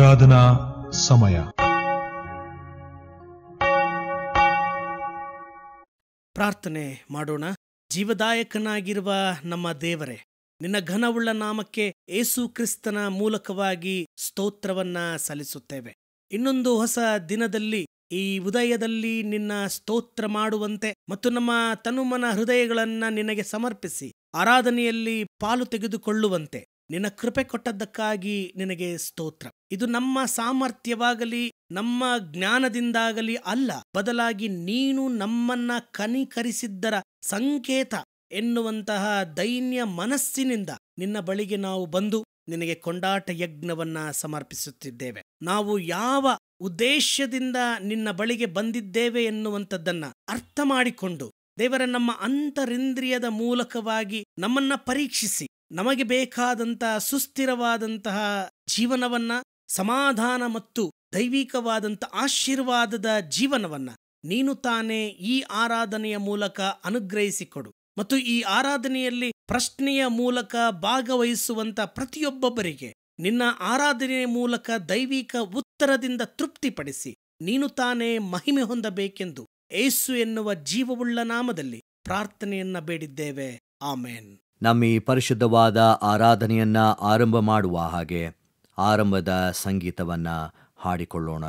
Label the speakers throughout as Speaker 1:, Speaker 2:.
Speaker 1: ಆರಾಧನಾ ಸಮಯ.
Speaker 2: ಪ್ರಾರ್ಥನೆ ಮಾಡೋಣ. ಜೀವದಾಯಕನಾಗಿರುವ ನಮ್ಮ ದೇವರೇ, ನಿನ್ನ ಘನವುಳ್ಳ ನಾಮಕ್ಕೆ ಯೇಸು ಕ್ರಿಸ್ತನ ಮೂಲಕವಾಗಿ ಸ್ತೋತ್ರವನ್ನ ಸಲ್ಲಿಸುತ್ತೇವೆ. ಇನ್ನೊಂದು ಹೊಸ ದಿನದಲ್ಲಿ ಈ ಉದಯದಲ್ಲಿ ನಿನ್ನ ಸ್ತೋತ್ರ ಮಾಡುವಂತೆ ಮತ್ತು ನಮ್ಮ ತನುಮನ ಹೃದಯಗಳನ್ನ ನಿನಗೆ ಸಮರ್ಪಿಸಿ ಆರಾಧನೆಯಲ್ಲಿ ಪಾಲು ತೆಗೆದುಕೊಳ್ಳುವಂತೆ ನಿನ್ನ ಕೃಪೆ ಕೊಟ್ಟದ್ದಕ್ಕಾಗಿ ನಿನಗೆ ಸ್ತೋತ್ರ. ಇದು ನಮ್ಮ ಸಾಮರ್ಥ್ಯವಾಗಲಿ ನಮ್ಮ ಜ್ಞಾನದಿಂದಾಗಲಿ ಅಲ್ಲ, ಬದಲಾಗಿ ನೀನು ನಮ್ಮನ್ನ ಕನಿಕರಿಸಿದ್ದರ ಸಂಕೇತ ಎನ್ನುವಂತಹ ದೈನ್ಯ ಮನಸ್ಸಿನಿಂದ ನಿನ್ನ ಬಳಿಗೆ ನಾವು ಬಂದು ನಿನಗೆ ಕೊಂಡಾಟ ಯಜ್ಞವನ್ನ ಸಮರ್ಪಿಸುತ್ತಿದ್ದೇವೆ. ನಾವು ಯಾವ ಉದ್ದೇಶದಿಂದ ನಿನ್ನ ಬಳಿಗೆ ಬಂದಿದ್ದೇವೆ ಎನ್ನುವಂಥದ್ದನ್ನ ಅರ್ಥ ಮಾಡಿಕೊಂಡು ದೇವರ ನಮ್ಮ ಅಂತರಿಂದ್ರಿಯದ ಮೂಲಕವಾಗಿ ನಮ್ಮನ್ನ ಪರೀಕ್ಷಿಸಿ ನಮಗೆ ಬೇಕಾದಂತಹ ಸುಸ್ಥಿರವಾದಂತಹ ಜೀವನವನ್ನ, ಸಮಾಧಾನ ಮತ್ತು ದೈವಿಕವಾದಂಥ ಆಶೀರ್ವಾದದ ಜೀವನವನ್ನ ನೀನು ತಾನೇ ಈ ಆರಾಧನೆಯ ಮೂಲಕ ಅನುಗ್ರಹಿಸಿಕೊಡು. ಮತ್ತು ಈ ಆರಾಧನೆಯಲ್ಲಿ ಪ್ರಶ್ನೆಯ ಮೂಲಕ ಭಾಗವಹಿಸುವಂತ ಪ್ರತಿಯೊಬ್ಬೊಬ್ಬರಿಗೆ ನಿನ್ನ ಆರಾಧನೆಯ ಮೂಲಕ ದೈವಿಕ ಉತ್ತರದಿಂದ ತೃಪ್ತಿಪಡಿಸಿ ನೀನು ತಾನೇ ಮಹಿಮೆ ಹೊಂದಬೇಕೆಂದು ಯೇಸು ಎನ್ನುವ ಜೀವವುಳ್ಳ ನಾಮದಲ್ಲಿ ಪ್ರಾರ್ಥನೆಯನ್ನ ಬೇಡಿದ್ದೇವೆ. ಆಮೇನ್.
Speaker 3: ನಮ್ಮ ಈ ಪರಿಶುದ್ಧವಾದ ಆರಾಧನೆಯನ್ನ ಆರಂಭ ಮಾಡುವ ಹಾಗೆ ಆರಂಭದ ಸಂಗೀತವನ್ನ ಹಾಡಿಕೊಳ್ಳೋಣ.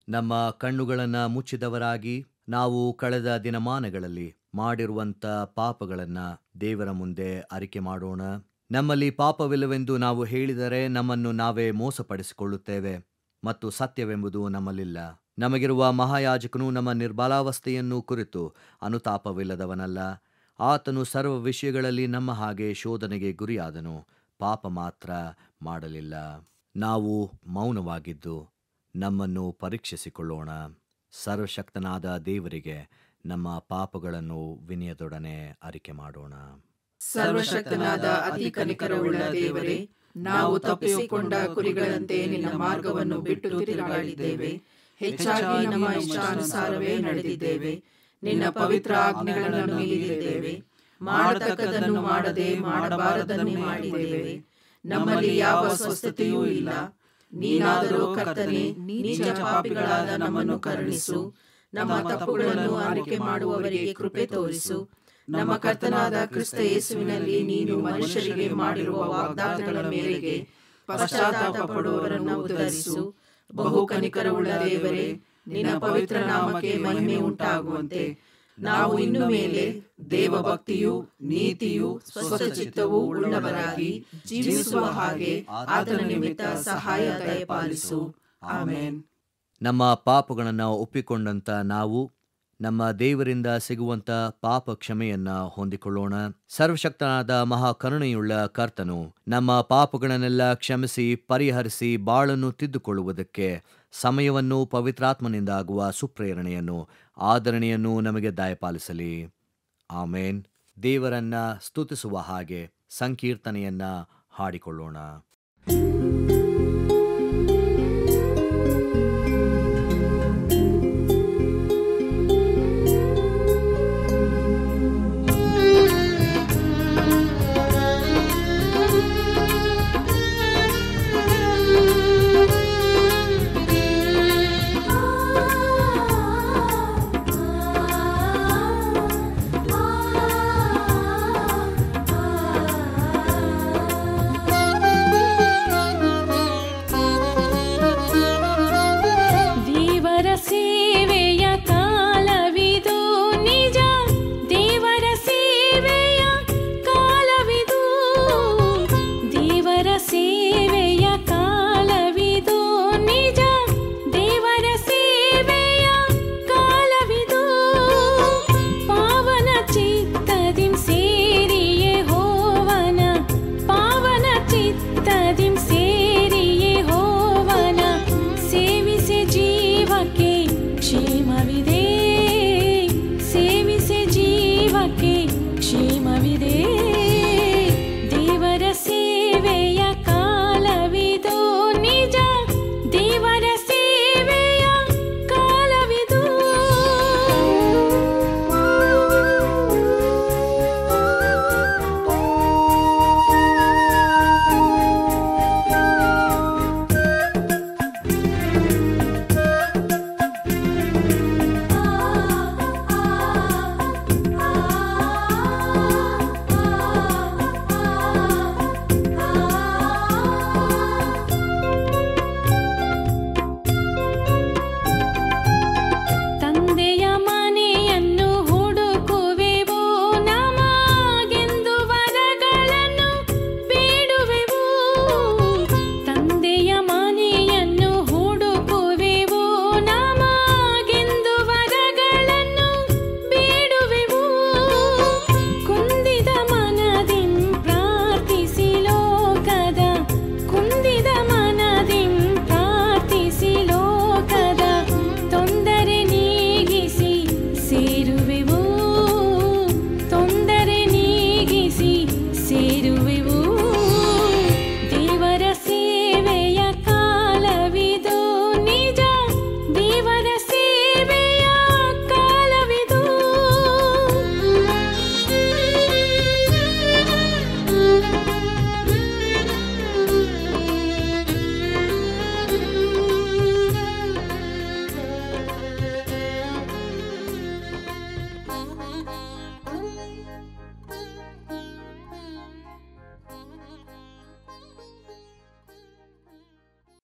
Speaker 3: ನಮ್ಮ ಕಣ್ಣುಗಳನ್ನು ಮುಚ್ಚಿದವರಾಗಿ ನಾವು ಕಳೆದ ದಿನಮಾನಗಳಲ್ಲಿ ಮಾಡಿರುವಂಥ ಪಾಪಗಳನ್ನು ದೇವರ ಮುಂದೆ ಅರಿಕೆ ಮಾಡೋಣ. ನಮ್ಮಲ್ಲಿ ಪಾಪವಿಲ್ಲವೆಂದು ನಾವು ಹೇಳಿದರೆ ನಮ್ಮನ್ನು ನಾವೇ ಮೋಸಪಡಿಸಿಕೊಳ್ಳುತ್ತೇವೆ ಮತ್ತು ಸತ್ಯವೆಂಬುದು ನಮ್ಮಲ್ಲಿಲ್ಲ. ನಮಗಿರುವ ಮಹಾಯಾಜಕನು ನಮ್ಮ ನಿರ್ಬಲಾವಸ್ಥೆಯನ್ನು ಕುರಿತು ಅನುತಾಪವಿಲ್ಲದವನಲ್ಲ. ಆತನು ಸರ್ವ ವಿಷಯಗಳಲ್ಲಿ ನಮ್ಮ ಹಾಗೆ ಶೋಧನೆಗೆ ಗುರಿಯಾದನು, ಪಾಪ ಮಾತ್ರ ಮಾಡಲಿಲ್ಲ. ನಾವು ಮೌನವಾಗಿದ್ದು ನಮ್ಮನ್ನು ಪರೀಕ್ಷಿಸಿಕೊಳ್ಳೋಣ. ಸರ್ವಶಕ್ತನಾದ ದೇವರಿಗೆ ನಮ್ಮ ಪಾಪಗಳನ್ನು ವಿನಯದೊಡನೆ ಅರಿಕೆ ಮಾಡೋಣ.
Speaker 1: ಸರ್ವಶಕ್ತನಾದ ಅತಿ ಕನಿಕರವುಳ್ಳ ದೇವರೇ, ನಾವು ತಪ್ಪಿಸಿಕೊಂಡ ಕುರಿಗಳಂತೆ ನಿನ್ನ ಮಾರ್ಗವನ್ನು ಬಿಟ್ಟು ತಿರುಗಾಡಿದ್ದೇವೆ. ಹೆಚ್ಚಾಗಿ ನಮ್ಮ ಇಷ್ಟಾನುಸಾರವೇ ನಡೆದಿದ್ದೇವೆ. ನಿನ್ನ ಪವಿತ್ರ ಆಜ್ಞೆಗಳನ್ನು ಮೀರಿದ್ದೇವೆ. ಮಾಡತಕ್ಕದನ್ನು ಮಾಡದೆ ಮಾಡಬಾರದನ್ನು ಮಾಡಿದ್ದೇವೆ. ನಮ್ಮಲ್ಲಿ ಯಾವ ಸ್ವಸ್ಥತೆಯೂ ಇಲ್ಲ. ನೀನಾದರೂ ಕರ್ತನೇ, ನೀಚ ಪಾಪಿಗಳಾದ ನಮ್ಮನ್ನು ಕರುಣಿಸು. ನಮ್ಮ ತಪ್ಪುಗಳನ್ನು ಅರಿಕೆ ಮಾಡುವವರಿಗೆ ಕೃಪೆ ತೋರಿಸು. ನಮ್ಮ ಕರ್ತನಾದ ಕ್ರಿಸ್ತ ಯೇಸುವಿನಲ್ಲಿ ನೀನು ಮನುಷ್ಯರಿಗೆ ಮಾಡಿರುವ ವಾಗ್ದಾನಗಳ ಮೇರೆಗೆ ಪಶ್ಚಾತ್ತಾಪ ಪಡುವವರನ್ನು ಉದ್ಧರಿಸು. ಬಹು ಕನಿಕರವುಳ್ಳ ದೇವರೇ, ನಿನ್ನ ಪವಿತ್ರ ನಾಮಕ್ಕೆ ಮಹಿಮೆ ಉಂಟಾಗುವಂತೆ ನಾವು ಇನ್ನು ಮೇಲೆ ದೇವಭಕ್ತಿಯೂ ನೀತಿಯೂ ಸ್ವಸ್ಥಚಿತ್ತವೂ ಉಳ್ಳವರಾಗಿ ಜೀವಿಸುವ ಹಾಗೆ ಆತನ ನಿಮಿತ್ತ ಸಹಾಯ ದಯಪಾಲಿಸು. ಆಮೆನ್.
Speaker 3: ನಮ್ಮ ಪಾಪಗಳನ್ನು ಒಪ್ಪಿಕೊಂಡಂತ ನಾವು ನಮ್ಮ ದೇವರಿಂದ ಸಿಗುವಂತ ಪಾಪ ಕ್ಷಮೆಯನ್ನ ಹೊಂದಿಕೊಳ್ಳೋಣ. ಸರ್ವಶಕ್ತನಾದ ಮಹಾಕರುಣೆಯುಳ್ಳ ಕರ್ತನು ನಮ್ಮ ಪಾಪಗಳನ್ನೆಲ್ಲ ಕ್ಷಮಿಸಿ ಪರಿಹರಿಸಿ ಬಾಳನ್ನು ತಿದ್ದುಕೊಳ್ಳುವುದಕ್ಕೆ ಸಮಯವನ್ನು ಪವಿತ್ರಾತ್ಮನಿಂದ ಆಗುವ ಸುಪ್ರೇರಣೆಯನ್ನು ಆದರಣೆಯನ್ನು ನಮಗೆ ದಯಪಾಲಿಸಲಿ. ಆಮೇನ್. ದೇವರನ್ನ ಸ್ತುತಿಸುವ ಹಾಗೆ ಸಂಕೀರ್ತನೆಯನ್ನ ಹಾಡಿಕೊಳ್ಳೋಣ.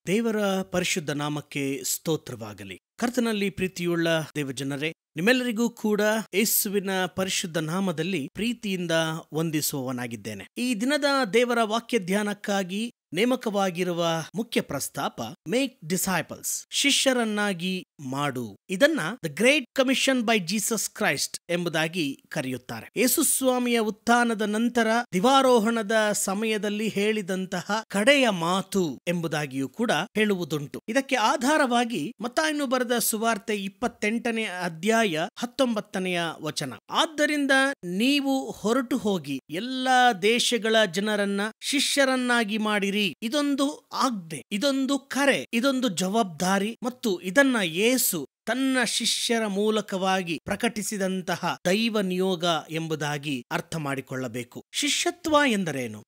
Speaker 2: ದೇವರ ಪರಿಶುದ್ಧ ನಾಮಕ್ಕೆ ಸ್ತೋತ್ರವಾಗಲಿ. ಕರ್ತನಲ್ಲಿ ಪ್ರೀತಿಯುಳ್ಳ ದೇವಜನರೇ, ನಿಮ್ಮೆಲ್ಲರಿಗೂ ಕೂಡ ಯೇಸುವಿನ ಪರಿಶುದ್ಧ ನಾಮದಲ್ಲಿ ಪ್ರೀತಿಯಿಂದ ವಂದಿಸುವವನಾಗಿದ್ದೇನೆ. ಈ ದಿನದ ದೇವರ ವಾಕ್ಯ ಧ್ಯಾನಕ್ಕಾಗಿ ನೇಮಕವಾಗಿರುವ ಮುಖ್ಯ ಪ್ರಸ್ತಾಪ ಮೇಕ್ ಡಿಸೈಪಲ್ಸ್, ಶಿಷ್ಯರನ್ನಾಗಿ ಮಾಡು. ಇದನ್ನ the great commission by Jesus Christ ಎಂಬುದಾಗಿ ಕರೆಯುತ್ತಾರೆ. ಯೇಸುಸ್ವಾಮಿಯ ಉತ್ಥಾನದ ನಂತರ ದಿವಾರೋಹಣದ ಸಮಯದಲ್ಲಿ ಹೇಳಿದಂತಹ ಕಡೆಯ ಮಾತು ಎಂಬುದಾಗಿಯೂ ಕೂಡ ಹೇಳುವುದುಂಟು. ಇದಕ್ಕೆ ಆಧಾರವಾಗಿ ಮತ್ತಾಯನು ಬರೆದ ಸುವಾರ್ತೆ 28ನೇ ಅಧ್ಯಾಯ 19ನೇ ವಚನ, ಆದ್ದರಿಂದ ನೀವು ಹೊರಟು ಹೋಗಿ ಎಲ್ಲಾ ದೇಶಗಳ ಜನರನ್ನ ಶಿಷ್ಯರನ್ನಾಗಿ ಮಾಡಿರಿ. ಇದೊಂದು ಆಜ್ಞೆ, ಇದೊಂದು ಕರೆ, ಇದೊಂದು ಜವಾಬ್ದಾರಿ ಮತ್ತು ಇದನ್ನ ಯೇಸು ತನ್ನ ಶಿಷ್ಯರ ಮೂಲಕವಾಗಿ ಪ್ರಕಟಿಸಿದಂತಹ ದೈವ ನಿಯೋಗ ಎಂಬುದಾಗಿ ಅರ್ಥ ಮಾಡಿಕೊಳ್ಳಬೇಕು. ಶಿಷ್ಯತ್ವ ಎಂದರೇನು?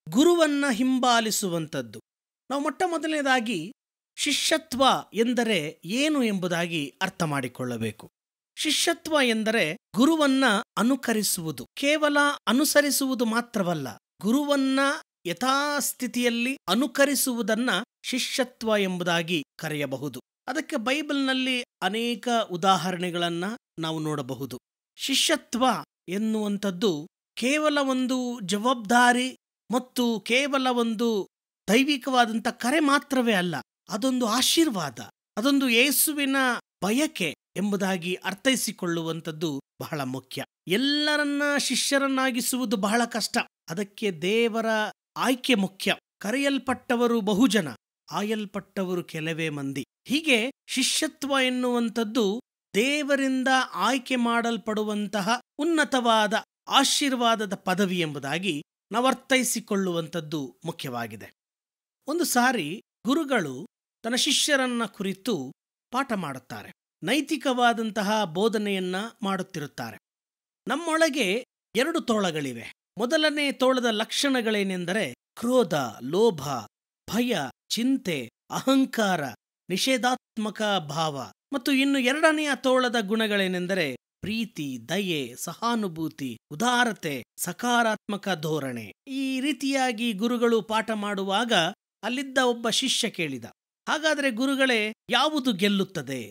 Speaker 2: ಗುರುವನ್ನ ಹಿಂಬಾಲಿಸುವಂಥದ್ದು. ನಾವು ಮೊಟ್ಟ ಮೊದಲನೇದಾಗಿ ಶಿಷ್ಯತ್ವ ಎಂದರೆ ಏನು ಎಂಬುದಾಗಿ ಅರ್ಥ ಮಾಡಿಕೊಳ್ಳಬೇಕು. ಶಿಷ್ಯತ್ವ ಎಂದರೆ ಗುರುವನ್ನ ಅನುಕರಿಸುವುದು. ಕೇವಲ ಅನುಸರಿಸುವುದು ಮಾತ್ರವಲ್ಲ, ಗುರುವನ್ನ ಯಥಾಸ್ಥಿತಿಯಲ್ಲಿ ಅನುಕರಿಸುವುದನ್ನ ಶಿಷ್ಯತ್ವ ಎಂಬುದಾಗಿ ಕರೆಯಬಹುದು. ಅದಕ್ಕೆ ಬೈಬಲ್ನಲ್ಲಿ ಅನೇಕ ಉದಾಹರಣೆಗಳನ್ನ ನಾವು ನೋಡಬಹುದು. ಶಿಷ್ಯತ್ವ ಎನ್ನುವಂಥದ್ದು ಕೇವಲ ಒಂದು ಜವಾಬ್ದಾರಿ ಮತ್ತು ಕೇವಲ ಒಂದು ದೈವಿಕವಾದಂಥ ಕರೆ ಮಾತ್ರವೇ ಅಲ್ಲ, ಅದೊಂದು ಆಶೀರ್ವಾದ, ಅದೊಂದು ಯೇಸುವಿನ ಬಯಕೆ ಎಂಬುದಾಗಿ ಅರ್ಥೈಸಿಕೊಳ್ಳುವಂಥದ್ದು ಬಹಳ ಮುಖ್ಯ. ಎಲ್ಲರನ್ನ ಶಿಷ್ಯರನ್ನಾಗಿಸುವುದು ಬಹಳ ಕಷ್ಟ. ಅದಕ್ಕೆ ದೇವರ ಆಯ್ಕೆ ಮುಖ್ಯ. ಕರೆಯಲ್ಪಟ್ಟವರು ಬಹುಜನ, ಆಯಲ್ಪಟ್ಟವರು ಕೆಲವೇ ಮಂದಿ. ಹೀಗೆ ಶಿಷ್ಯತ್ವ ಎನ್ನುವಂಥದ್ದು ದೇವರಿಂದ ಆಯ್ಕೆ ಮಾಡಲ್ಪಡುವಂತಹ ಉನ್ನತವಾದ ಆಶೀರ್ವಾದದ ಪದವಿ ಎಂಬುದಾಗಿ ನಾವು ಅರ್ಥೈಸಿಕೊಳ್ಳುವಂಥದ್ದು ಮುಖ್ಯವಾಗಿದೆ. ಒಂದು ಸಾರಿ ಗುರುಗಳು ತನ್ನ ಶಿಷ್ಯರನ್ನ ಕುರಿತು ಪಾಠ ಮಾಡುತ್ತಾರೆ, ನೈತಿಕವಾದಂತಹ ಬೋಧನೆಯನ್ನ ಮಾಡುತ್ತಿರುತ್ತಾರೆ. ನಮ್ಮೊಳಗೆ 2 ತೋಳಗಳಿವೆ. ಮೊದಲನೇ ತೋಳದ ಲಕ್ಷಣಗಳೇನೆಂದರೆ ಕ್ರೋಧ, ಲೋಭ, ಭಯ, ಚಿಂತೆ, ಅಹಂಕಾರ, ನಿಷೇಧಾತ್ಮಕ ಭಾವ. ಮತ್ತು ಇನ್ನು 2ನೆಯ ತೋಳದ ಗುಣಗಳೇನೆಂದರೆ ಪ್ರೀತಿ, ದಯೆ, ಸಹಾನುಭೂತಿ, ಉದಾರತೆ, ಸಕಾರಾತ್ಮಕ ಧೋರಣೆ. ಈ ರೀತಿಯಾಗಿ ಗುರುಗಳು ಪಾಠ ಮಾಡುವಾಗ ಅಲ್ಲಿದ್ದ ಒಬ್ಬ ಶಿಷ್ಯ ಕೇಳಿದ, ಹಾಗಾದರೆ ಗುರುಗಳೇ, ಯಾವುದು ಗೆಲ್ಲುತ್ತದೆ?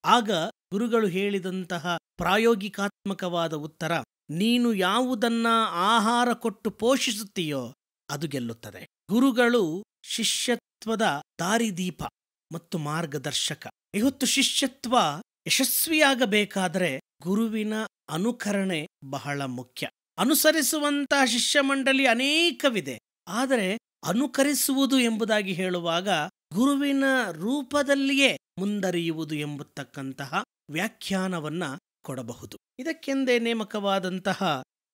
Speaker 2: ಆಗ ಗುರುಗಳು ಹೇಳಿದಂತಹ ಪ್ರಾಯೋಗಿಕಾತ್ಮಕವಾದ ಉತ್ತರ, ನೀನು ಯಾವುದನ್ನ ಆಹಾರ ಕೊಟ್ಟು ಪೋಷಿಸುತ್ತೀಯೋ ಅದು ಗೆಲ್ಲುತ್ತದೆ. ಗುರುಗಳು ಶಿಷ್ಯತ್ವದ ದಾರಿದೀಪ ಮತ್ತು ಮಾರ್ಗದರ್ಶಕ. ಇವತ್ತು ಶಿಷ್ಯತ್ವ ಯಶಸ್ವಿಯಾಗಬೇಕಾದರೆ ಗುರುವಿನ ಅನುಕರಣೆ ಬಹಳ ಮುಖ್ಯ. ಅನುಸರಿಸುವಂತಹ ಶಿಷ್ಯ ಮಂಡಳಿ ಅನೇಕವಿದೆ, ಆದರೆ ಅನುಕರಿಸುವುದು ಎಂಬುದಾಗಿ ಹೇಳುವಾಗ ಗುರುವಿನ ರೂಪದಲ್ಲಿಯೇ ಮುಂದರಿಯುವುದು ಎಂಬತಕ್ಕಂತಹ ವ್ಯಾಖ್ಯಾನವನ್ನ ಕೊಡಬಹುದು. ಇದಕ್ಕೆಂದೇ ನೇಮಕವಾದಂತಹ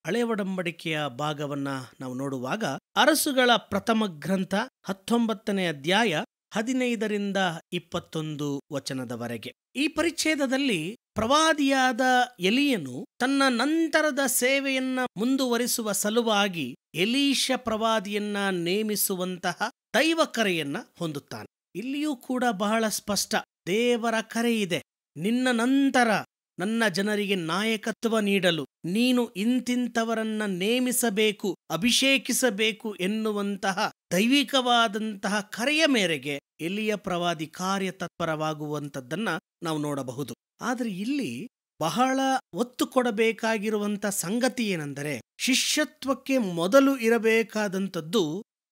Speaker 2: ಹಳೆ ಒಡಂಬಡಿಕೆಯ ಭಾಗವನ್ನ ನಾವು ನೋಡುವಾಗ ಅರಸುಗಳ ಪ್ರಥಮ ಗ್ರಂಥ 19ನೇ ಅಧ್ಯಾಯ 15ರಿಂದ 21 ವಚನದವರೆಗೆ. ಈ ಪರಿಚ್ಛೇದದಲ್ಲಿ ಪ್ರವಾದಿಯಾದ ಎಲಿಯನು ತನ್ನ ನಂತರದ ಸೇವೆಯನ್ನ ಮುಂದುವರಿಸುವ ಸಲುವಾಗಿ ಎಲೀಷ ಪ್ರವಾದಿಯನ್ನ ನೇಮಿಸುವಂತಹ ದೈವ ಕರೆಯನ್ನ ಹೊಂದುತ್ತಾನೆ. ಇಲ್ಲಿಯೂ ಕೂಡ ಬಹಳ ಸ್ಪಷ್ಟ, ದೇವರ ಕರೆ ಇದೆ. ನಿನ್ನ ನಂತರ ನನ್ನ ಜನರಿಗೆ ನಾಯಕತ್ವ ನೀಡಲು ನೀನು ಇಂತಿಂತವರನ್ನ ನೇಮಿಸಬೇಕು, ಅಭಿಷೇಕಿಸಬೇಕು ಎನ್ನುವಂತಹ ದೈವಿಕವಾದಂತಹ ಕರೆಯ ಮೇರೆಗೆ ಎಲಿಯ ಪ್ರವಾದಿ ಕಾರ್ಯತತ್ಪರವಾಗುವಂಥದ್ದನ್ನ ನಾವು ನೋಡಬಹುದು. ಆದರೆ ಇಲ್ಲಿ ಬಹಳ ಒತ್ತು ಕೊಡಬೇಕಾಗಿರುವಂಥ ಸಂಗತಿ ಏನೆಂದರೆ, ಶಿಷ್ಯತ್ವಕ್ಕೆ ಮೊದಲು ಇರಬೇಕಾದಂಥದ್ದು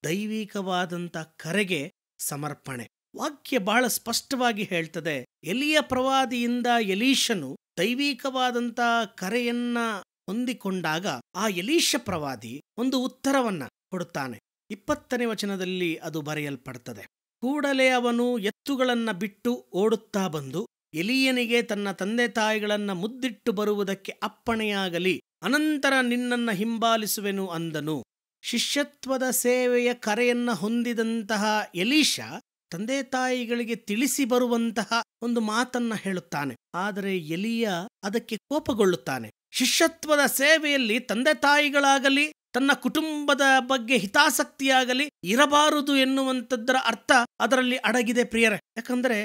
Speaker 2: ದೈವಿಕವಾದಂಥ ಕರೆಗೆ ಸಮರ್ಪಣೆ. ವಾಕ್ಯ ಬಹಳ ಸ್ಪಷ್ಟವಾಗಿ ಹೇಳ್ತದೆ, ಎಲಿಯ ಪ್ರವಾದಿಯಿಂದ ಎಲೀಷನು ದೈವಿಕವಾದಂಥ ಕರೆಯನ್ನ ಹೊಂದಿಕೊಂಡಾಗ ಆ ಎಲೀಷ ಪ್ರವಾದಿ ಒಂದು ಉತ್ತರವನ್ನ ಕೊಡುತ್ತಾನೆ. 20ನೇ ವಚನದಲ್ಲಿ ಅದು ಬರೆಯಲ್ಪಡ್ತದೆ. ಕೂಡಲೇ ಅವನು ಎತ್ತುಗಳನ್ನ ಬಿಟ್ಟು ಓಡುತ್ತಾ ಬಂದು ಎಲೀಯನಿಗೆ ತನ್ನ ತಂದೆ ತಾಯಿಗಳನ್ನ ಮುದ್ದಿಟ್ಟು ಬರುವುದಕ್ಕೆ ಅಪ್ಪಣೆಯಾಗಲಿ, ಅನಂತರ ನಿನ್ನನ್ನ ಹಿಂಬಾಲಿಸುವೆನು ಅಂದನು. ಶಿಷ್ಯತ್ವದ ಸೇವೆಯ ಕರೆಯನ್ನ ಹೊಂದಿದಂತಹ ಎಲೀಷ ತಂದೆ ತಾಯಿಗಳಿಗೆ ತಿಳಿಸಿ ಬರುವಂತಹ ಒಂದು ಮಾತನ್ನ ಹೇಳುತ್ತಾನೆ. ಆದರೆ ಎಲಿಯ ಅದಕ್ಕೆ ಕೋಪಗೊಳ್ಳುತ್ತಾನೆ. ಶಿಷ್ಯತ್ವದ ಸೇವೆಯಲ್ಲಿ ತಂದೆ ತಾಯಿಗಳಾಗಲಿ ತನ್ನ ಕುಟುಂಬದ ಬಗ್ಗೆ ಹಿತಾಸಕ್ತಿಯಾಗಲಿ ಇರಬಾರದು ಎನ್ನುವಂಥದ್ದರ ಅರ್ಥ ಅದರಲ್ಲಿ ಅಡಗಿದೆ ಪ್ರಿಯರೇ. ಯಾಕಂದರೆ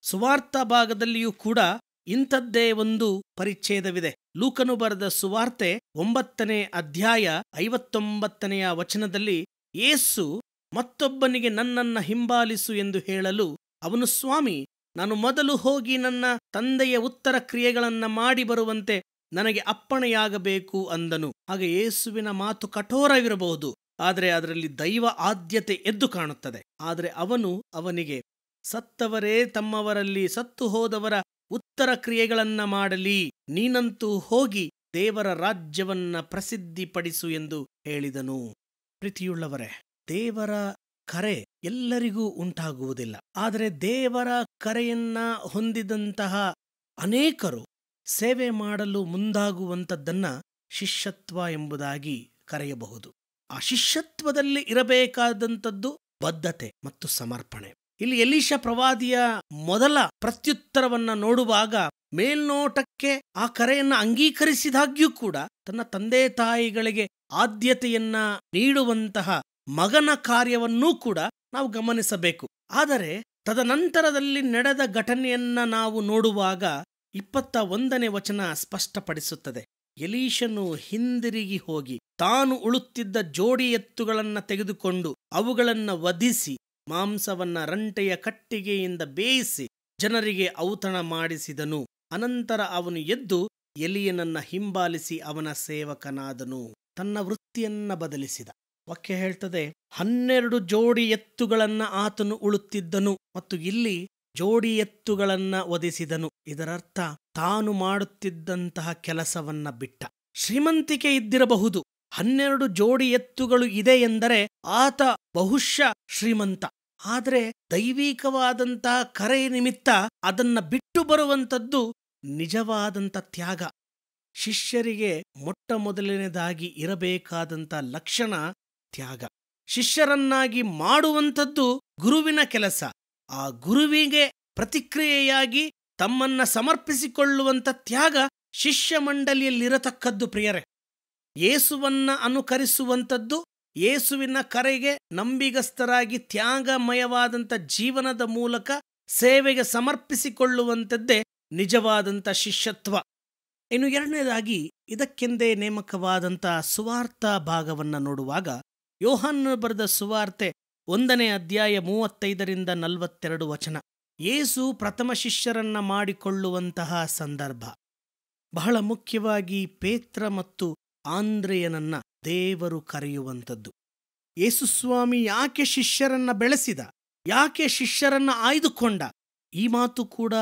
Speaker 2: ಸುವಾರ್ಥ ಭಾಗದಲ್ಲಿಯೂ ಕೂಡ ಇಂಥದ್ದೇ ಒಂದು ಪರಿಚ್ಛೇದವಿದೆ. ಲೂಕನು ಬರೆದ ಸುವಾರ್ತೆ 9ನೇ ಅಧ್ಯಾಯ 59ನೇ ವಚನದಲ್ಲಿ ಯೇಸು ಮತ್ತೊಬ್ಬನಿಗೆ ನನ್ನನ್ನ ಹಿಂಬಾಲಿಸು ಎಂದು ಹೇಳಲು ಅವನು, ಸ್ವಾಮಿ, ನಾನು ಮೊದಲು ಹೋಗಿ ನನ್ನ ತಂದೆಯ ಉತ್ತರ ಕ್ರಿಯೆಗಳನ್ನ ಮಾಡಿ ಬರುವಂತೆ ನನಗೆ ಅಪ್ಪಣೆಯಾಗಬೇಕು ಅಂದನು. ಹಾಗೆ ಯೇಸುವಿನ ಮಾತು ಕಠೋರವಿರಬಹುದು, ಆದರೆ ಅದರಲ್ಲಿ ದೈವ ಆದ್ಯತೆ ಎದ್ದು ಕಾಣುತ್ತದೆ. ಆದರೆ ಅವನು ಅವನಿಗೆ, ಸತ್ತವರೇ ತಮ್ಮವರಲ್ಲಿ ಸತ್ತು ಹೋದವರ ಉತ್ತರ ಕ್ರಿಯೆಗಳನ್ನ ಮಾಡಲಿ, ನೀನಂತೂ ಹೋಗಿ ದೇವರ ರಾಜ್ಯವನ್ನ ಪ್ರಸಿದ್ಧಿಪಡಿಸು ಎಂದು ಹೇಳಿದನು. ಪ್ರೀತಿಯುಳ್ಳವರೇ, ದೇವರ ಕರೆ ಎಲ್ಲರಿಗೂ ಉಂಟಾಗುವುದಿಲ್ಲ. ಆದರೆ ದೇವರ ಕರೆಯನ್ನ ಹೊಂದಿದಂತಹ ಅನೇಕರು ಸೇವೆ ಮಾಡಲು ಮುಂದಾಗುವಂಥದ್ದನ್ನ ಶಿಷ್ಯತ್ವ ಎಂಬುದಾಗಿ ಕರೆಯಬಹುದು. ಆ ಶಿಷ್ಯತ್ವದಲ್ಲಿ ಇರಬೇಕಾದಂಥದ್ದು ಬದ್ಧತೆ ಮತ್ತು ಸಮರ್ಪಣೆ. ಇಲ್ಲಿ ಎಲೀಷ ಪ್ರವಾದಿಯ ಮೊದಲ ಪ್ರತ್ಯುತ್ತರವನ್ನ ನೋಡುವಾಗ ಮೇಲ್ನೋಟಕ್ಕೆ ಆ ಕರೆಯನ್ನ ಅಂಗೀಕರಿಸಿದಾಗ್ಯೂ ಕೂಡ ತನ್ನ ತಂದೆ ತಾಯಿಗಳಿಗೆ ಆದ್ಯತೆಯನ್ನ ನೀಡುವಂತಹ ಮಗನ ಕಾರ್ಯವನ್ನೂ ಕೂಡ ನಾವು ಗಮನಿಸಬೇಕು. ಆದರೆ ತದನಂತರದಲ್ಲಿ ನಡೆದ ಘಟನೆಯನ್ನ ನಾವು ನೋಡುವಾಗ 21ನೇ ವಚನ ಸ್ಪಷ್ಟಪಡಿಸುತ್ತದೆ. ಎಲೀಷನು ಹಿಂದಿರುಗಿ ಹೋಗಿ ತಾನು ಉಳುತ್ತಿದ್ದ ಜೋಡಿ ಎತ್ತುಗಳನ್ನ ತೆಗೆದುಕೊಂಡು ಅವುಗಳನ್ನ ವಧಿಸಿ ಮಾಂಸವನ್ನ ರಂಟೆಯ ಕಟ್ಟಿಗೆಯಿಂದ ಬೇಯಿಸಿ ಜನರಿಗೆ ಔತಣ ಮಾಡಿಸಿದನು. ಅನಂತರ ಅವನು ಎದ್ದು ಎಲೀಯನನ್ನ ಹಿಂಬಾಲಿಸಿ ಅವನ ಸೇವಕನಾದನು. ತನ್ನ ವೃತ್ತಿಯನ್ನ ಬದಲಿಸಿದ. ವಾಕ್ಯ ಹೇಳ್ತದೆ, 12 ಜೋಡಿ ಎತ್ತುಗಳನ್ನ ಆತನು ಉಳುತ್ತಿದ್ದನು ಮತ್ತು ಇಲ್ಲಿ ಜೋಡಿ ಎತ್ತುಗಳನ್ನ ವಧಿಸಿದನು. ಇದರರ್ಥ ತಾನು ಮಾಡುತ್ತಿದ್ದಂತಹ ಕೆಲಸವನ್ನ ಬಿಟ್ಟ. ಶ್ರೀಮಂತಿಕೆ ಇದ್ದಿರಬಹುದು, 12 ಜೋಡಿ ಎತ್ತುಗಳು ಇದೆ ಎಂದರೆ ಆತ ಬಹುಶಃ ಶ್ರೀಮಂತ. ಆದರೆ ದೈವಿಕವಾದಂತಹ ಕರೆ ನಿಮಿತ್ತ ಅದನ್ನ ಬಿಟ್ಟು ಬರುವಂಥದ್ದು ನಿಜವಾದಂಥ ತ್ಯಾಗ. ಶಿಷ್ಯರಿಗೆ ಮೊಟ್ಟ ಮೊದಲನೇದಾಗಿ ಇರಬೇಕಾದಂಥ ಲಕ್ಷಣ ತ್ಯಾಗ. ಶಿಷ್ಯರನ್ನಾಗಿ ಮಾಡುವಂಥದ್ದು ಗುರುವಿನ ಕೆಲಸ. ಆ ಗುರುವಿಗೆ ಪ್ರತಿಕ್ರಿಯೆಯಾಗಿ ತಮ್ಮನ್ನ ಸಮರ್ಪಿಸಿಕೊಳ್ಳುವಂಥ ತ್ಯಾಗ ಶಿಷ್ಯ ಮಂಡಳಿಯಲ್ಲಿರತಕ್ಕದ್ದು. ಪ್ರಿಯರೇ, ಯೇಸುವನ್ನ ಅನುಕರಿಸುವಂಥದ್ದು, ಯೇಸುವಿನ ಕರೆಗೆ ನಂಬಿಗಸ್ತರಾಗಿ ತ್ಯಾಗಮಯವಾದಂಥ ಜೀವನದ ಮೂಲಕ ಸೇವೆಗೆ ಸಮರ್ಪಿಸಿಕೊಳ್ಳುವಂಥದ್ದೇ ನಿಜವಾದಂಥ ಶಿಷ್ಯತ್ವ. ಇನ್ನು ಎರಡನೇದಾಗಿ ಇದಕ್ಕೆಂದೇ ನೇಮಕವಾದಂಥ ಸುವಾರ್ಥ ಭಾಗವನ್ನು ನೋಡುವಾಗ ಯೋಹಾನನು ಬರೆದ ಸುವಾರ್ತೆ 1ನೇ ಅಧ್ಯಾಯ 35ರಿಂದ 42 ವಚನ. ಯೇಸು ಪ್ರಥಮ ಶಿಷ್ಯರನ್ನ ಮಾಡಿಕೊಳ್ಳುವಂತಹ ಸಂದರ್ಭ. ಬಹಳ ಮುಖ್ಯವಾಗಿ ಪೇತ್ರ ಮತ್ತು ಆಂದ್ರೆಯನನ್ನ ದೇವರು ಕರೆಯುವಂಥದ್ದು. ಯೇಸುಸ್ವಾಮಿ ಯಾಕೆ ಶಿಷ್ಯರನ್ನ ಬೆಳೆಸಿದ, ಯಾಕೆ ಶಿಷ್ಯರನ್ನ ಆಯ್ದುಕೊಂಡ, ಈ ಮಾತು ಕೂಡ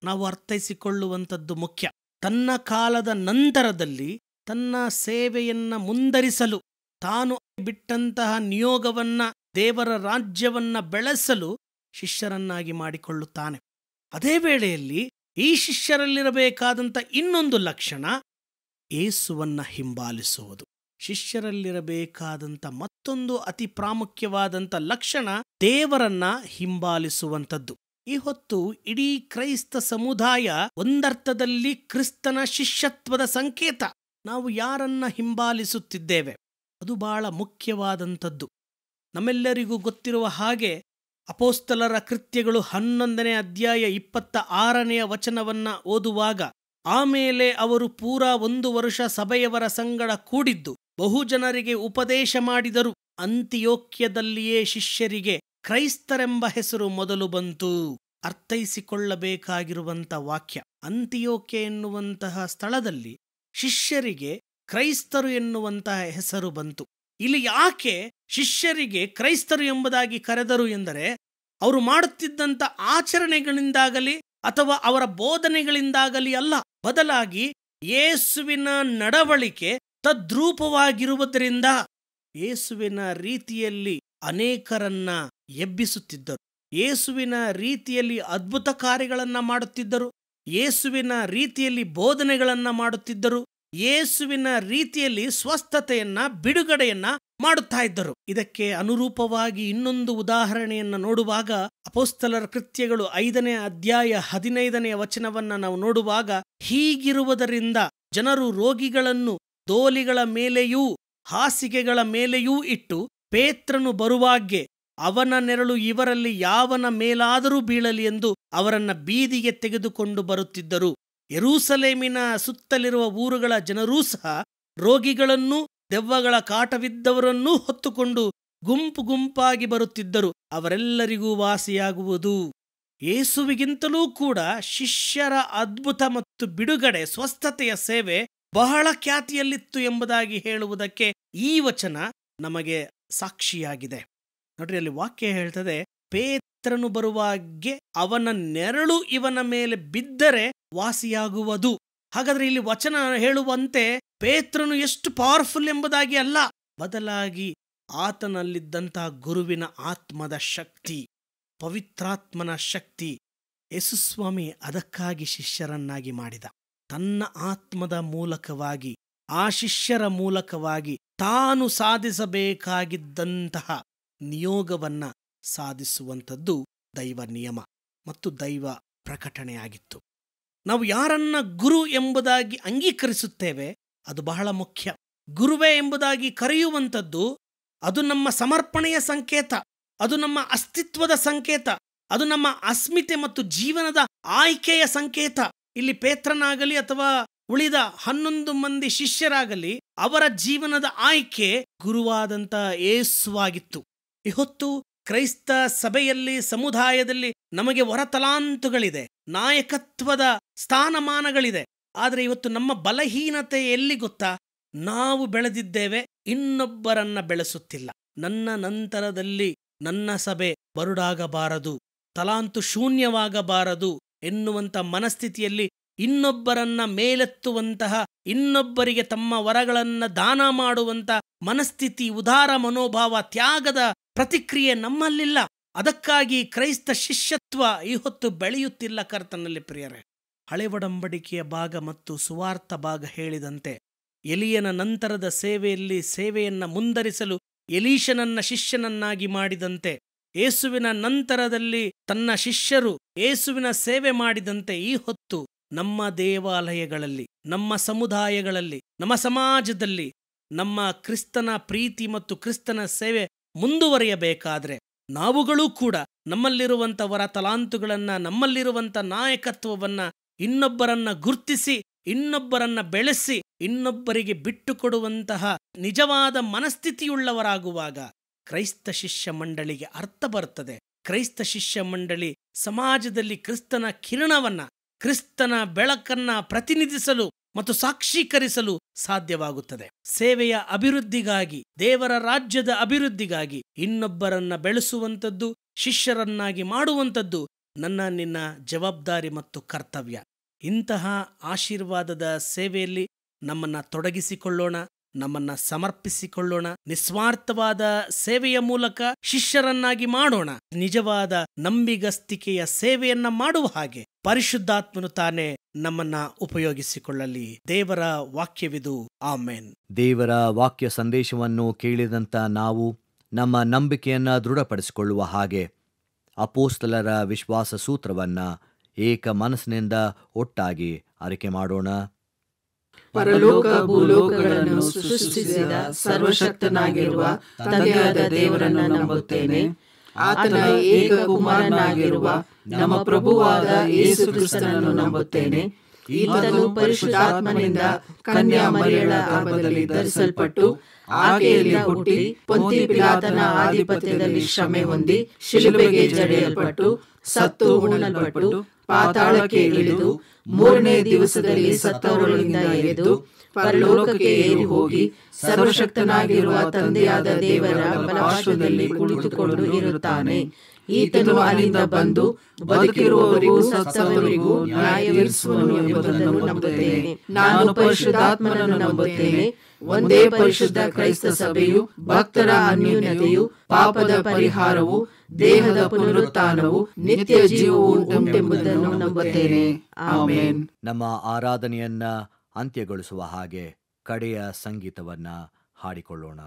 Speaker 2: ನಾವು ಅರ್ಥೈಸಿಕೊಳ್ಳುವಂಥದ್ದು ಮುಖ್ಯ. ತನ್ನ ಕಾಲದ ನಂತರದಲ್ಲಿ ತನ್ನ ಸೇವೆಯನ್ನ ಮುಂದರಿಸಲು, ತಾನು ಬಿಟ್ಟಂತಹ ನಿಯೋಗವನ್ನ, ದೇವರ ರಾಜ್ಯವನ್ನ ಬೆಳೆಸಲು ಶಿಷ್ಯರನ್ನಾಗಿ ಮಾಡಿಕೊಳ್ಳುತ್ತಾನೆ. ಅದೇ ವೇಳೆಯಲ್ಲಿ ಈ ಶಿಷ್ಯರಲ್ಲಿರಬೇಕಾದಂಥ ಇನ್ನೊಂದು ಲಕ್ಷಣ ಯೇಸುವನ್ನ ಹಿಂಬಾಲಿಸುವುದು. ಶಿಷ್ಯರಲ್ಲಿರಬೇಕಾದಂಥ ಮತ್ತೊಂದು ಅತಿ ಪ್ರಾಮುಖ್ಯವಾದಂಥ ಲಕ್ಷಣ ದೇವರನ್ನ ಹಿಂಬಾಲಿಸುವಂಥದ್ದು. ಈ ಹೊತ್ತು ಇಡೀ ಕ್ರೈಸ್ತ ಸಮುದಾಯ ಒಂದರ್ಥದಲ್ಲಿ ಕ್ರಿಸ್ತನ ಶಿಷ್ಯತ್ವದ ಸಂಕೇತ. ನಾವು ಯಾರನ್ನ ಹಿಂಬಾಲಿಸುತ್ತಿದ್ದೇವೆ, ಅದು ಬಹಳ ಮುಖ್ಯವಾದಂಥದ್ದು. ನಮ್ಮೆಲ್ಲರಿಗೂ ಗೊತ್ತಿರುವ ಹಾಗೆ ಅಪೋಸ್ತಲರ ಕೃತ್ಯಗಳು 11ನೇ ಅಧ್ಯಾಯ 26ನೇ ವಚನವನ್ನ ಓದುವಾಗ, ಆಮೇಲೆ ಅವರು ಪೂರಾ 1 ವರ್ಷ ಸಭೆಯವರ ಸಂಗಡ ಕೂಡಿದ್ದು ಬಹುಜನರಿಗೆ ಉಪದೇಶ ಮಾಡಿದರು. ಅಂತಿಯೋಕ್ಯದಲ್ಲಿಯೇ ಶಿಷ್ಯರಿಗೆ ಕ್ರೈಸ್ತರೆಂಬ ಹೆಸರು ಮೊದಲು ಬಂತು. ಅರ್ಥೈಸಿಕೊಳ್ಳಬೇಕಾಗಿರುವಂಥ ವಾಕ್ಯ, ಅಂತಿಯೋಕ್ಯ ಎನ್ನುವಂತಹ ಸ್ಥಳದಲ್ಲಿ ಶಿಷ್ಯರಿಗೆ ಕ್ರೈಸ್ತರು ಎನ್ನುವಂತಹ ಹೆಸರು ಬಂತು. ಇಲ್ಲಿ ಯಾಕೆ ಶಿಷ್ಯರಿಗೆ ಕ್ರೈಸ್ತರು ಎಂಬುದಾಗಿ ಕರೆದರು ಎಂದರೆ, ಅವರು ಮಾಡುತ್ತಿದ್ದಂಥ ಆಚರಣೆಗಳಿಂದಾಗಲಿ ಅಥವಾ ಅವರ ಬೋಧನೆಗಳಿಂದಾಗಲಿ ಅಲ್ಲ, ಬದಲಾಗಿ ಯೇಸುವಿನ ನಡವಳಿಕೆ ತದ್ರೂಪವಾಗಿರುವುದರಿಂದ ಯೇಸುವಿನ ರೀತಿಯಲ್ಲಿ ಅನೇಕರನ್ನ ಎಬ್ಬಿಸುತ್ತಿದ್ದರು. ಯೇಸುವಿನ ರೀತಿಯಲ್ಲಿ ಅದ್ಭುತ ಕಾರ್ಯಗಳನ್ನ ಮಾಡುತ್ತಿದ್ದರು. ಯೇಸುವಿನ ರೀತಿಯಲ್ಲಿ ಬೋಧನೆಗಳನ್ನ ಮಾಡುತ್ತಿದ್ದರು. ಯೇಸುವಿನ ರೀತಿಯಲ್ಲಿ ಸ್ವಸ್ಥತೆಯನ್ನ, ಬಿಡುಗಡೆಯನ್ನ ಮಾಡುತ್ತಾ ಇದ್ದರು. ಇದಕ್ಕೆ ಅನುರೂಪವಾಗಿ ಇನ್ನೊಂದು ಉದಾಹರಣೆಯನ್ನ ನೋಡುವಾಗ ಅಪೋಸ್ತಲರ ಕೃತ್ಯಗಳು 5ನೇ ಅಧ್ಯಾಯ 15ನೇ ವಚನವನ್ನ ನಾವು ನೋಡುವಾಗ, ಹೀಗಿರುವುದರಿಂದ ಜನರು ರೋಗಿಗಳನ್ನು ದೋಲಿಗಳ ಮೇಲೆಯೂ ಹಾಸಿಗೆಗಳ ಮೇಲೆಯೂ ಇಟ್ಟು, ಪೇತ್ರನು ಬರುವಾಗ್ಗೆ ಅವನ ನೆರಳು ಇವರಲ್ಲಿ ಯಾವನ ಮೇಲಾದರೂ ಬೀಳಲಿ ಎಂದು ಅವರನ್ನ ಬೀದಿಗೆ ತೆಗೆದುಕೊಂಡು ಬರುತ್ತಿದ್ದರು. ಯೆರೂಸಲೇಮಿನ ಸುತ್ತಲಿರುವ ಊರುಗಳ ಜನರೂ ಸಹ ರೋಗಿಗಳನ್ನೂ ದೆವ್ವಗಳ ಕಾಟವಿದ್ದವರನ್ನೂ ಹೊತ್ತುಕೊಂಡು ಗುಂಪು ಗುಂಪಾಗಿ ಬರುತ್ತಿದ್ದರು. ಅವರೆಲ್ಲರಿಗೂ ವಾಸಿಯಾಗುವುದು. ಯೇಸುವಿಗಿಂತಲೂ ಕೂಡ ಶಿಷ್ಯರ ಅದ್ಭುತ ಮತ್ತು ಬಿಡುಗಡೆ, ಸ್ವಸ್ಥತೆಯ ಸೇವೆ ಬಹಳ ಖ್ಯಾತಿಯಲ್ಲಿತ್ತು ಎಂಬುದಾಗಿ ಹೇಳುವುದಕ್ಕೆ ಈ ವಚನ ನಮಗೆ ಸಾಕ್ಷಿಯಾಗಿದೆ. ನೋಡ್ರಿ, ಅಲ್ಲಿ ವಾಕ್ಯ ಹೇಳ್ತದೆ, ಪೇತ್ರನು ಬರುವಾಗೆ ಅವನ ನೆರಳು ಇವನ ಮೇಲೆ ಬಿದ್ದರೆ ವಾಸಿಯಾಗುವುದು. ಹಾಗಾದ್ರೆ ಇಲ್ಲಿ ವಚನ ಹೇಳುವಂತೆ ಪೇತ್ರನು ಎಷ್ಟು ಪವರ್ಫುಲ್ ಎಂಬುದಾಗಿ ಅಲ್ಲ, ಬದಲಾಗಿ ಆತನಲ್ಲಿದ್ದಂತಹ ಗುರುವಿನ ಆತ್ಮದ ಶಕ್ತಿ, ಪವಿತ್ರಾತ್ಮನ ಶಕ್ತಿ. ಯೇಸುಸ್ವಾಮಿ ಅದಕ್ಕಾಗಿ ಶಿಷ್ಯರನ್ನಾಗಿ ಮಾಡಿದ. ತನ್ನ ಆತ್ಮದ ಮೂಲಕವಾಗಿ, ಆ ಶಿಷ್ಯರ ಮೂಲಕವಾಗಿ ತಾನು ಸಾಧಿಸಬೇಕಾಗಿದ್ದಂತಹ ನಿಯೋಗವನ್ನ ಸಾಧಿಸುವಂಥದ್ದು ದೈವ ನಿಯಮ ಮತ್ತು ದೈವ ಪ್ರಕಟಣೆಯಾಗಿತ್ತು. ನಾವು ಯಾರನ್ನ ಗುರು ಎಂಬುದಾಗಿ ಅಂಗೀಕರಿಸುತ್ತೇವೆ ಅದು ಬಹಳ ಮುಖ್ಯ. ಗುರುವೇ ಎಂಬುದಾಗಿ ಕರೆಯುವಂಥದ್ದು ಅದು ನಮ್ಮ ಸಮರ್ಪಣೆಯ ಸಂಕೇತ, ಅದು ನಮ್ಮ ಅಸ್ತಿತ್ವದ ಸಂಕೇತ, ಅದು ನಮ್ಮ ಅಸ್ಮಿತೆ ಮತ್ತು ಜೀವನದ ಆಯ್ಕೆಯ ಸಂಕೇತ. ಇಲ್ಲಿ ಪೇತ್ರನಾಗಲಿ ಅಥವಾ ಉಳಿದ 11 ಮಂದಿ ಶಿಷ್ಯರಾಗಲಿ ಅವರ ಜೀವನದ ಆಯ್ಕೆ ಗುರುವಾದಂಥ ಯೇಸುವಾಗಿತ್ತು. ಇವತ್ತು ಕ್ರೈಸ್ತ ಸಭೆಯಲ್ಲಿ, ಸಮುದಾಯದಲ್ಲಿ ನಮಗೆ ಹೊರತಲಾಂತುಗಳಿದೆ, ನಾಯಕತ್ವದ ಸ್ಥಾನಮಾನಗಳಿದೆ. ಆದರೆ ಇವತ್ತು ನಮ್ಮ ಬಲಹೀನತೆ ಎಲ್ಲಿ ಗೊತ್ತಾ? ನಾವು ಬೆಳೆದಿದ್ದೇವೆ, ಇನ್ನೊಬ್ಬರನ್ನ ಬೆಳೆಸುತ್ತಿಲ್ಲ. ನನ್ನ ನಂತರದಲ್ಲಿ ನನ್ನ ಸಭೆ ಬರುಡಾಗಬಾರದು, ತಲಾಂತು ಶೂನ್ಯವಾಗಬಾರದು ಎನ್ನುವಂಥ ಮನಸ್ಥಿತಿಯಲ್ಲಿ ಇನ್ನೊಬ್ಬರನ್ನ ಮೇಲೆತ್ತುವಂತಹ, ಇನ್ನೊಬ್ಬರಿಗೆ ತಮ್ಮ ವರಗಳನ್ನ ದಾನ ಮಾಡುವಂತ ಮನಸ್ಥಿತಿ, ಉದಾರ ಮನೋಭಾವ, ತ್ಯಾಗದ ಪ್ರತಿಕ್ರಿಯೆ ನಮ್ಮಲ್ಲಿಲ್ಲ. ಅದಕ್ಕಾಗಿ ಕ್ರೈಸ್ತ ಶಿಷ್ಯತ್ವ ಈ ಹೊತ್ತು ಬೆಳೆಯುತ್ತಿಲ್ಲ ಕರ್ತನಲ್ಲಿ. ಪ್ರಿಯರೇ, ಹಳೆ ಒಡಂಬಡಿಕೆಯ ಭಾಗ ಮತ್ತು ಸುವಾರ್ಥ ಭಾಗ ಹೇಳಿದಂತೆ ಎಲಿಯನ ನಂತರದ ಸೇವೆಯಲ್ಲಿ ಸೇವೆಯನ್ನ ಮುಂದರಿಸಲು ಎಲೀಷನನ್ನ ಶಿಷ್ಯನನ್ನಾಗಿ ಮಾಡಿದಂತೆ, ಯೇಸುವಿನ ನಂತರದಲ್ಲಿ ತನ್ನ ಶಿಷ್ಯರು ಯೇಸುವಿನ ಸೇವೆ ಮಾಡಿದಂತೆ ಈ ಹೊತ್ತು ನಮ್ಮ ದೇವಾಲಯಗಳಲ್ಲಿ, ನಮ್ಮ ಸಮುದಾಯಗಳಲ್ಲಿ, ನಮ್ಮ ಸಮಾಜದಲ್ಲಿ ನಮ್ಮ ಕ್ರಿಸ್ತನ ಪ್ರೀತಿ ಮತ್ತು ಕ್ರಿಸ್ತನ ಸೇವೆ ಮುಂದುವರಿಯಬೇಕಾದ್ರೆ ನಾವುಗಳೂ ಕೂಡ ನಮ್ಮಲ್ಲಿರುವಂಥವರ ತಲಾಂತುಗಳನ್ನ, ನಮ್ಮಲ್ಲಿರುವಂಥ ನಾಯಕತ್ವವನ್ನ ಇನ್ನೊಬ್ಬರನ್ನ ಗುರ್ತಿಸಿ, ಇನ್ನೊಬ್ಬರನ್ನ ಬೆಳೆಸಿ, ಇನ್ನೊಬ್ಬರಿಗೆ ಬಿಟ್ಟುಕೊಡುವಂತಹ ನಿಜವಾದ ಮನಸ್ಥಿತಿಯುಳ್ಳವರಾಗುವಾಗ ಕ್ರೈಸ್ತ ಶಿಷ್ಯ ಮಂಡಳಿಗೆ ಅರ್ಥ ಬರ್ತದೆ. ಕ್ರೈಸ್ತ ಶಿಷ್ಯ ಮಂಡಳಿ ಸಮಾಜದಲ್ಲಿ ಕ್ರಿಸ್ತನ ಕಿರಣವನ್ನ, ಕ್ರಿಸ್ತನ ಬೆಳಕನ್ನ ಪ್ರತಿನಿಧಿಸಲು ಮತ್ತು ಸಾಕ್ಷೀಕರಿಸಲು ಸಾಧ್ಯವಾಗುತ್ತದೆ. ಸೇವೆಯ ಅಭಿವೃದ್ಧಿಗಾಗಿ, ದೇವರ ರಾಜ್ಯದ ಅಭಿವೃದ್ಧಿಗಾಗಿ ಇನ್ನೊಬ್ಬರನ್ನ ಬೆಳೆಸುವಂಥದ್ದು, ಶಿಷ್ಯರನ್ನಾಗಿ ಮಾಡುವಂಥದ್ದು ನಿನ್ನ ಜವಾಬ್ದಾರಿ ಮತ್ತು ಕರ್ತವ್ಯ. ಇಂತಹ ಆಶೀರ್ವಾದದ ಸೇವೆಯಲ್ಲಿ ನಮ್ಮನ್ನ ತೊಡಗಿಸಿಕೊಳ್ಳೋಣ, ನಮ್ಮನ್ನ ಸಮರ್ಪಿಸಿಕೊಳ್ಳೋಣ. ನಿಸ್ವಾರ್ಥವಾದ ಸೇವೆಯ ಮೂಲಕ ಶಿಷ್ಯರನ್ನಾಗಿ ಮಾಡೋಣ. ನಿಜವಾದ ನಂಬಿಗಸ್ತಿಕೆಯ ಸೇವೆಯನ್ನ ಮಾಡುವ ಹಾಗೆ ಪರಿಶುದ್ಧಾತ್ಮನು ತಾನೇ ನಮ್ಮನ್ನ ಉಪಯೋಗಿಸಿಕೊಳ್ಳಲಿ. ದೇವರ ವಾಕ್ಯವಿದು. ಆಮೇನ್.
Speaker 3: ದೇವರ ವಾಕ್ಯ ಸಂದೇಶವನ್ನು ಕೇಳಿದಂತ ನಾವು ನಮ್ಮ ನಂಬಿಕೆಯನ್ನ ದೃಢಪಡಿಸಿಕೊಳ್ಳುವ ಹಾಗೆ ಅಪೋಸ್ತಲರ ವಿಶ್ವಾಸ ಸೂತ್ರವನ್ನ ಏಕ ಮನಸ್ಸಿನಿಂದ ಒಟ್ಟಾಗಿ ಅರಿಕೆ ಮಾಡೋಣ.
Speaker 1: ಪರಲೋಕ ಭೂಲೋಕಗಳನ್ನು ಸೃಷ್ಟಿಸಿದ ಸರ್ವಶಕ್ತನಾಗಿರುವ ತಂದೆಯಾದ ದೇವರನ್ನು ನಂಬುತ್ತೇನೆ. ಆತನ ಏಕ ಕುಮಾರನಾಗಿರುವ ನಮ್ಮ ಪ್ರಭುವಾದ ಯೇಸು ಕ್ರಿಸ್ತನನ್ನು ನಂಬುತ್ತೇನೆ. ಈತನು ಪರಿಶುದ್ಧಾತ್ಮನಿಂದ ಕನ್ಯಾ ಮರಿಯಳ ಗರ್ಭದಲ್ಲಿ ಧರಿಸಲ್ಪಟ್ಟು ಆಕೆಯಲ್ಲಿ ಹುಟ್ಟಿ ಪೊಂತಿ ಪಿಲಾತನ ಆಧಿಪತ್ಯದಲ್ಲಿ ಶ್ರಮೆ ಹೊಂದಿ ಶಿಲುಬೆಗೆ ಜಡೆಯಲ್ಪಟ್ಟು ಸತ್ತು ಹೂಣಲ್ಪಟ್ಟು ಪಾತಾಳಕ್ಕೆ ಇಳಿದು ಮೂರನೇ ದಿವಸದಲ್ಲಿ ಸತ್ತವರೊಳಗಿಂದ ಎದ್ದು ಪರಲೋಕಕ್ಕೆ ಏರಿ ಹೋಗಿ ಸರ್ವಶಕ್ತನಾಗಿರುವ ತಂದೆಯಾದ ದೇವರ ಬಲಪಾರ್ಶ್ವದಲ್ಲಿ ಕುಳಿತುಕೊಂಡು ಇರುತ್ತಾನೆ. ಈತನು ಅಲ್ಲಿಂದ ಬಂದು ಬದುಕಿರುವವರಿಗೂ ಸತ್ತವರಿಗೂ ನ್ಯಾಯ ತೀರಿಸುವನು ಎಂಬುದನ್ನು ನಂಬುತ್ತೇನೆ. ನಾನು ಪರಿಶುದ್ಧಾತ್ಮನನ್ನು ನಂಬುತ್ತೇನೆ. ಒಂದೇ ಪರಿಶುದ್ಧ ಕ್ರೈಸ್ತ ಸಭೆಯು, ಭಕ್ತರ ಅನ್ಯೋನ್ಯತೆಯು, ಪಾಪದ ಪರಿಹಾರವು, ದೇಹದ ಪುನರುತ್ಥಾನವು, ನಿತ್ಯ ಜೀವವು ಉಂಟೆಂಬುದನ್ನು ನಂಬುತ್ತೇನೆ. ಆಮೆನ್.
Speaker 3: ನಮ್ಮ ಆರಾಧನೆಯನ್ನ ಅಂತ್ಯಗೊಳಿಸುವ ಹಾಗೆ ಕಡೆಯ ಸಂಗೀತವನ್ನ ಹಾಡಿಕೊಳ್ಳೋಣ.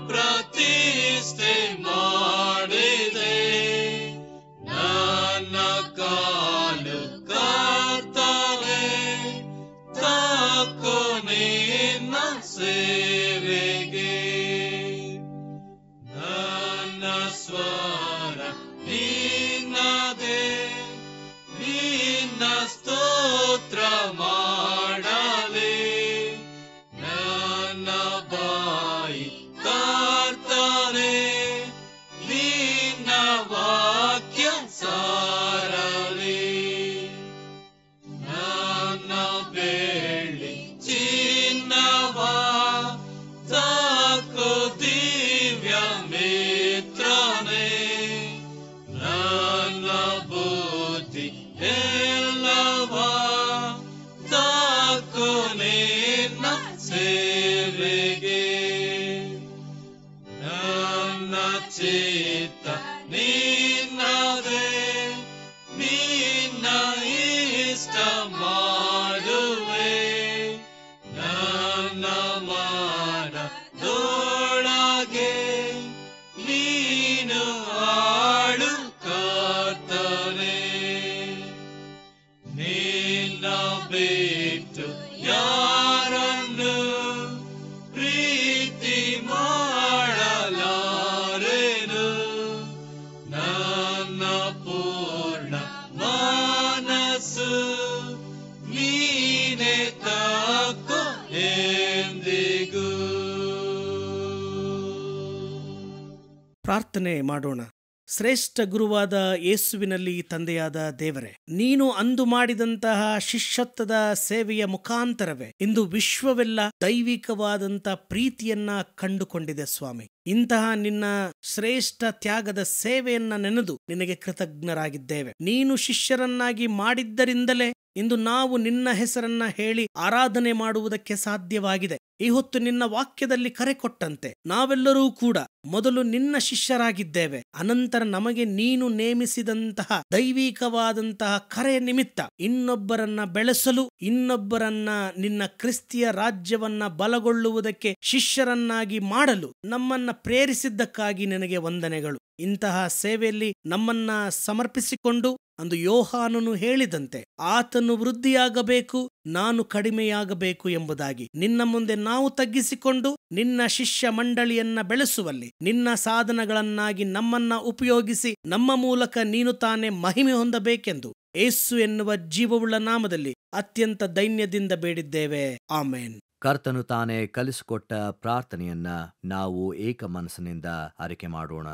Speaker 4: ಪ್ರತಿಷ್ಠೆ ಮಾಡಿದೆ ಸೇವೆಗೆ ನನ್ನ ಸ್ವರ ನಿನ್ನದೇ, ನಿನ್ನ ಸ್ತೋತ್ರ ಮಾಡಲೇ ನನ್ನ ಬಾಯಿ ಕರ್ತನೇ, ನಿನ್ನ ವಾಕ್ಯ ಸಾರಲಿ. ನನ್ನ ಬೆಳ್ಳಿ ಚಿನ್ನವ ತಾಕು ದಿವ್ಯ ಮಿತ್ರನೇ, ನನ್ನ ಬುದ್ಧಿ ಎಲ್ಲವ ತಾಕು ನಿನ್ನ ಸೇವೆಗೆ. ನನ್ನ ಚಿತ್ತ ನಿನ್ನದೇ, ನಿನ್ನ ಇಷ್ಟ ಮಾಡುವೆ. ನನ್ನ ಮನದೊಳಗೆ ನೀನು ಆಳು ಕರ್ತನೇ, ನಿನ್ನ ಬಿಟ್ಟು ಯಾರನ್ನು ಪ್ರೀತಿ ಮಾಡಲಾರೆನು. ನನ್ನ ಪೂರ್ಣ ಮನಸ್ಸು ನೀನೇ ತಾಕೋ ಎಂದಿಗೂ.
Speaker 2: ಪ್ರಾರ್ಥನೆ ಮಾಡೋಣ. ಶ್ರೇಷ್ಠ ಗುರುವಾದ ಯೇಸುವಿನಲ್ಲಿ ತಂದೆಯಾದ ದೇವರೇ, ನೀನು ಅಂದು ಮಾಡಿದಂತಹ ಶಿಷ್ಯತ್ವದ ಸೇವೆಯ ಮುಖಾಂತರವೇ ಇಂದು ವಿಶ್ವವೆಲ್ಲ ದೈವಿಕವಾದಂಥ ಪ್ರೀತಿಯನ್ನ ಕಂಡುಕೊಂಡಿದೆ ಸ್ವಾಮಿ. ಇಂತಹ ನಿನ್ನ ಶ್ರೇಷ್ಠ ತ್ಯಾಗದ ಸೇವೆಯನ್ನ ನೆನೆದು ನಿನಗೆ ಕೃತಜ್ಞರಾಗಿದ್ದೇವೆ. ನೀನು ಶಿಷ್ಯರನ್ನಾಗಿ ಮಾಡಿದ್ದರಿಂದಲೇ ಇಂದು ನಾವು ನಿನ್ನ ಹೆಸರನ್ನ ಹೇಳಿ ಆರಾಧನೆ ಮಾಡುವುದಕ್ಕೆ ಸಾಧ್ಯವಾಗಿದೆ. ಈ ಹೊತ್ತು ನಿನ್ನ ವಾಕ್ಯದಲ್ಲಿ ಕರೆ ಕೊಟ್ಟಂತೆ ನಾವೆಲ್ಲರೂ ಕೂಡ ಮೊದಲು ನಿನ್ನ ಶಿಷ್ಯರಾಗಿದ್ದೇವೆ. ಅನಂತರ ನಮಗೆ ನೀನು ನೇಮಿಸಿದಂತಹ ದೈವಿಕವಾದಂತಹ ಕರೆಯ ನಿಮಿತ್ತ ಇನ್ನೊಬ್ಬರನ್ನ ಬೆಳೆಸಲು, ಇನ್ನೊಬ್ಬರನ್ನ ನಿನ್ನ ಕ್ರಿಸ್ತಿಯ ರಾಜ್ಯವನ್ನ ಬಲಗೊಳ್ಳುವುದಕ್ಕೆ ಶಿಷ್ಯರನ್ನಾಗಿ ಮಾಡಲು ನಮ್ಮನ್ನ ಪ್ರೇರಿಸಿದ್ದಕ್ಕಾಗಿ ನಿನಗೆ ವಂದನೆಗಳು. ಇಂತಹ ಸೇವೆಯಲ್ಲಿ ನಮ್ಮನ್ನ ಸಮರ್ಪಿಸಿಕೊಂಡು ಅಂದು ಯೋಹಾನನು ಹೇಳಿದಂತೆ ಆತನು ವೃದ್ಧಿಯಾಗಬೇಕು, ನಾನು ಕಡಿಮೆಯಾಗಬೇಕು ಎಂಬುದಾಗಿ ನಿನ್ನ ಮುಂದೆ ನಾವು ತಗ್ಗಿಸಿಕೊಂಡು ನಿನ್ನ ಶಿಷ್ಯ ಮಂಡಳಿಯನ್ನ ಬೆಳೆಸುವಲ್ಲಿ ನಿನ್ನ ಸಾಧನಗಳನ್ನಾಗಿ ನಮ್ಮನ್ನ ಉಪಯೋಗಿಸಿ ನಮ್ಮ ಮೂಲಕ ನೀನು ತಾನೇ ಮಹಿಮೆ ಹೊಂದಬೇಕೆಂದು ಯೇಸು ಎನ್ನುವ ಜೀವವುಳ್ಳ ನಾಮದಲ್ಲಿ ಅತ್ಯಂತ ದೈನ್ಯದಿಂದ ಬೇಡಿದ್ದೇವೆ, ಆಮೇನ್.
Speaker 3: ಕರ್ತನು ತಾನೇ ಕಲಿಸಿಕೊಟ್ಟ ಪ್ರಾರ್ಥನೆಯನ್ನ ನಾವು ಏಕ ಮನಸ್ಸಿನಿಂದ ಅರಿಕೆ ಮಾಡೋಣ.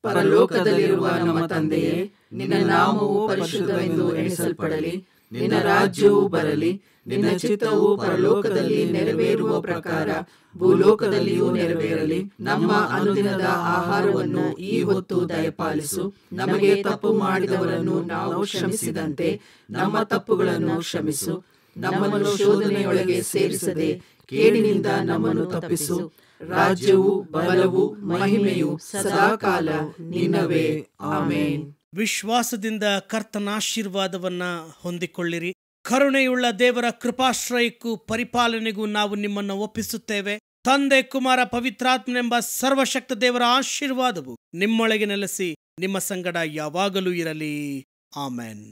Speaker 1: ಪರಲೋಕದಲ್ಲಿರುವ ನಮ್ಮ ತಂದೆಯೇ, ನಿನ್ನ ನಾಮವು ಪರಿಶುದ್ಧವೆಂದು ಎಣಿಸಲ್ಪಡಲಿ. ನಿನ್ನ ರಾಜ್ಯವು ಬರಲಿ. ನಿನ್ನ ಚಿತ್ತವು ಪರಲೋಕದಲ್ಲಿ ನೆರವೇರುವ ಪ್ರಕಾರ ಭೂಲೋಕದಲ್ಲಿಯೂ ನೆರವೇರಲಿ. ನಮ್ಮ ಅನುದಿನದ ಆಹಾರವನ್ನು ಈ ಹೊತ್ತು ದಯಪಾಲಿಸು. ನಮಗೆ ತಪ್ಪು ಮಾಡಿದವರನ್ನು ನಾವು ಕ್ಷಮಿಸಿದಂತೆ ನಮ್ಮ ತಪ್ಪುಗಳನ್ನು ಕ್ಷಮಿಸು. ನಮ್ಮನ್ನು ಶೋಧನೆಯೊಳಗೆ ಸೇರಿಸದೆ ಕೇಡಿನಿಂದ ನಮ್ಮನ್ನು ತಪ್ಪಿಸು. ರಾಜ್ಯವು, ಬಲವು, ಮಹಿಮೆಯು ಸದಾಕಾಲ ನಿನ್ನವೇ, ಆಮೇನ್.
Speaker 2: ವಿಶ್ವಾಸದಿಂದ ಕರ್ತನ ಆಶೀರ್ವಾದವನ್ನ ಹೊಂದಿಕೊಳ್ಳಿರಿ. ಕರುಣೆಯುಳ್ಳ ದೇವರ ಕೃಪಾಶ್ರಯಕ್ಕೂ ಪರಿಪಾಲನೆಗೂ ನಾವು ನಿಮ್ಮನ್ನು ಒಪ್ಪಿಸುತ್ತೇವೆ. ತಂದೆ, ಕುಮಾರ, ಪವಿತ್ರಾತ್ಮನೆಂಬ ಸರ್ವಶಕ್ತ ದೇವರ ಆಶೀರ್ವಾದವು ನಿಮ್ಮೊಳಗೆ ನೆಲೆಸಿ ನಿಮ್ಮ ಸಂಗಡ ಯಾವಾಗಲೂ ಇರಲಿ, ಆಮೇನ್.